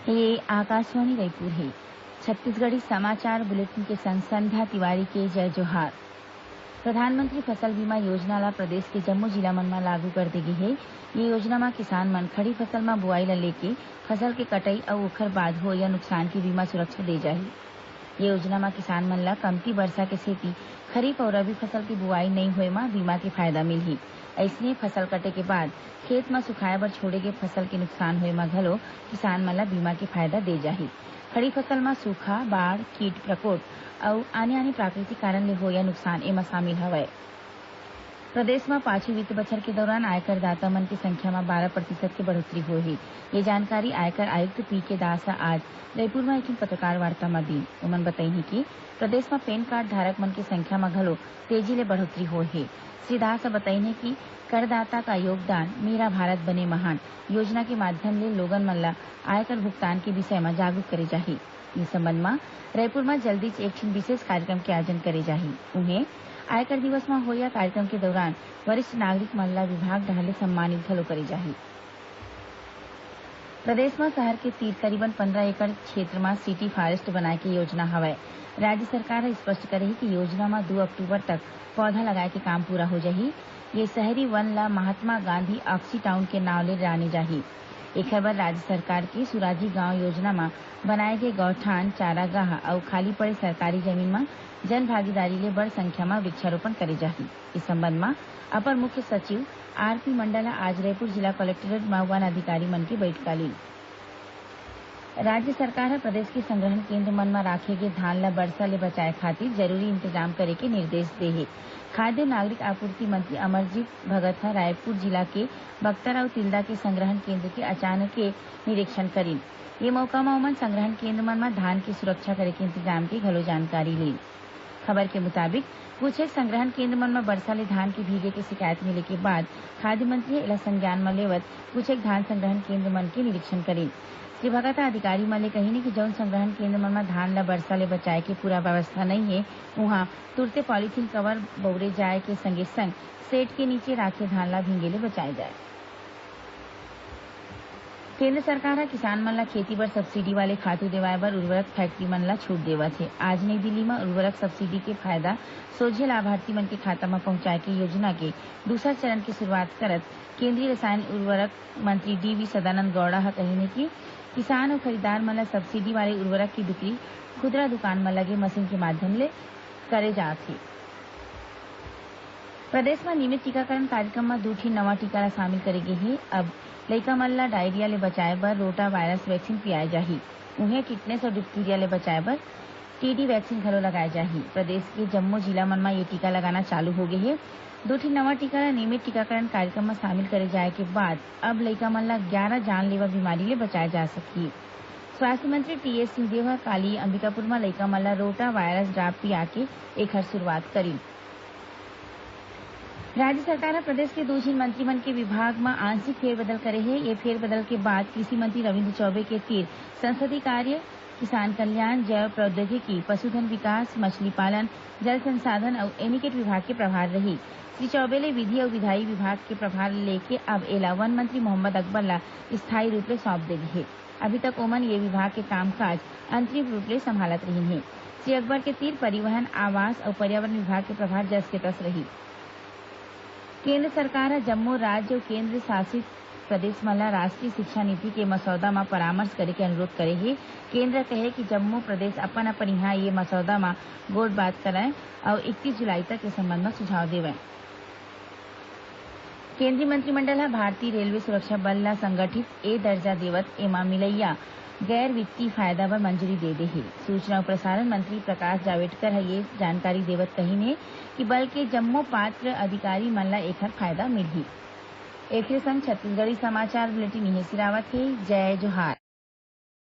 ये आकाशवाणी रायपुर है। छत्तीसगढ़ी समाचार बुलेटिन के संग संध्या तिवारी के जय जोहार। प्रधानमंत्री फसल बीमा योजना ला प्रदेश के जम्मो जिला मन म लागू कर दे गे हे। ये योजना म किसान मन खड़ी फसल म बुआई ल लेके फसल के कटई अउ ओखर बाद होय या नुकसान के बीमा सुरक्षा दे जाही। ये योजना म किसान मन ल कमती बरसा के सेती खरीफ अउ रबी फसल के बुआई नइ होय म बीमा के फायदा मिलही। अइसने फसल कटे के बाद खेत म सुखाए बर छोड़े गे फसल के नुकसान होय म घलो किसान मन ल बीमा के फायदा दे जाही। खड़ी फसल म सूखा, बाढ़, कीट प्रकोप अउ आने प्राकृतिक कारण ले होय या नुकसान एमा शामिल हवय। प्रदेश में पांचवें वित्त बछर के दौरान आयकर दाता मन की संख्या में 12% की बढ़ोतरी हुई है। ये जानकारी आयकर आयुक्त पीके दास आज रायपुर में एक पत्रकार वार्ता में दी। उन्होंने बताई कि प्रदेश में पैन कार्ड धारक मन की संख्या में घलो तेजी ले बढ़ोतरी हुई है। श्री दास बताई कि करदाता का योगदान मेरा भारत बने महान योजना के माध्यम ले लोगन मन ल आयकर भुगतान के विषय में जागरूक करे जाही। इस संबंध में रायपुर में जल्दी एक विशेष कार्यक्रम के आयोजन करे जाही। उन्हें आयकर दिवस में होया कार्यक्रम के दौरान वरिष्ठ नागरिक मन ल विभाग डाले सम्मानित घलो करे जाही। प्रदेश में शहर के तीर करीबन 15 एकड़ क्षेत्र में सिटी फॉरेस्ट बनाए के योजना हवय। राज्य सरकार स्पष्ट करे कि योजना में 2 अक्टूबर तक पौधा लगाए के काम पूरा हो जाही। ये शहरी वन ला महात्मा गांधी ऑक्सी टाउन के नाव ले जाने जाही। एखर बर राज्य सरकार के सुराजी गांव योजना में बनाए गए गौठान, चारागाह अउ खाली पड़े सरकारी जमीन में जन भागीदारी ले बड़ संख्या में वृक्षारोपण करे जाही। इस संबंध में अपर मुख्य सचिव आरपी मंडल आज रायपुर जिला कलेक्टरेट में वन अधिकारी मन की बैठक ली। राज्य सरकार है प्रदेश के संग्रहण केंद्र मन में राखे गे धान ला बरसा ले बचाए खातिर जरूरी इंतजाम करे के निर्देश दे हे। खाद्य नागरिक आपूर्ति मंत्री अमरजीत भगत ह रायपुर जिला के बख्तर अउ तिल्दा के संग्रहण केंद्र के अचानक के निरीक्षण करीन। ये मौका म ओमन संग्रहण केंद्र मन में धान की सुरक्षा करे के इंतजाम की घलो जानकारी ली। खबर के मुताबिक कुछ एक संग्रहण केंद्र मन में बरसा ले धान के भीगे के शिकायत मिले के बाद खाद्य मंत्री एला संज्ञान में लेवत कुछ एक धान संग्रहण केंद्र मन के निरीक्षण करीन। श्री भगत अधिकारी मन ले कहिनी कि जौन संग्रहण केंद्र मन में धान ला बरसा ले बचाए के पूरा व्यवस्था नहीं है उहाँ तुरते पॉलीथीन कवर बउरे जाए के संगे संग सेट के नीचे राखे धान ला भींगे ले बचाए जाए। केंद्र सरकार ह किसान मन ला खेती बर सब्सिडी वाले खातू देवाए बर उर्वरक फैक्ट्री मन ला छूट देवत हे। आज नई दिल्ली में उर्वरक सब्सिडी के फायदा सोझे लाभार्थी मन के खाता में पहुंचाए के योजना के दूसरा चरण की शुरुआत करत केंद्रीय रसायन उर्वरक मंत्री डीवी सदानंद गौड़ा ह कहिने कि किसान और खरीदार मन ला सब्सिडी वाले उर्वरक की बिक्री खुदरा दुकान में लगे मशीन के माध्यम ले करे जात हे। प्रदेश में नियमित टीकाकरण कार्यक्रम में 2 नवा टीका ला शामिल करे गे हे। अब लइका मन ला डायरिया ले बचाए बर रोटा वायरस वैक्सीन पियाए जाही। उन्हें टिटनेस और डिप्थीरिया ले बचाए बर टीडी वैक्सीन घलो लगाए जाही। प्रदेश के जम्मो जिला मन में ये टीका लगाना चालू हो गे हे। 2 नवा टीका ला नियमित टीकाकरण कार्यक्रम में शामिल करे जाए के बाद अब लइका मन ला 11 जानलेवा बीमारी ले बचाए जा सकही। स्वास्थ्य मंत्री टीएस सिंहदेव ह काली अंबिकापुर में लइका मन ला रोटा वायरस ड्राप पिया के एखर शुरुआत करी। राज्य सरकार प्रदेश के 2 मंत्रीमंडल के विभाग में आंशिक फेरबदल करे है। ये फेरबदल के बाद कृषि मंत्री रविन्द्र चौबे के तीर संसदीय कार्य, किसान कल्याण, जैव प्रौद्योगिकी, पशुधन विकास, मछली पालन, जल संसाधन और एनीकेट विभाग के प्रभार रही। श्री चौबे ले विधि और विधायी विभाग के प्रभार लेके अब एला वन मंत्री मोहम्मद अकबर ला स्थायी रूप ले सौंप दे है। अभी तक ओमन ये विभाग के कामकाज अंतरिम रूप ले संभालत रही है। श्री अकबर के तीर परिवहन, आवास और पर्यावरण विभाग के प्रभार जस के तस रही। केंद्र सरकार जम्मू राज्य और केंद्र शासित प्रदेश मन ला राष्ट्रीय शिक्षा नीति के मसौदा में परामर्श करे के अनुरोध करे हे। केंद्र कहे कि जम्मू प्रदेश अपन यहाँ ये मसौदा में गोठ बात कराए और 31 जुलाई तक इस संबंध में सुझाव देवे। केंद्रीय मंत्रिमंडल ह भारतीय रेलवे सुरक्षा बल ला संगठित ए दर्जा देवत एमा मिलैया गैर वित्तीय फायदा बर मंजूरी दे दे हे। सूचना और प्रसारण मंत्री प्रकाश जावड़ेकर ह ये जानकारी देवत कहिने कि बल के जम्मो पात्र अधिकारी मन ला एखर फायदा मिलही। एखरे संग छत्तीसगढ़ी समाचार बुलेटिन इहे सिरावत हे। जय जोहार।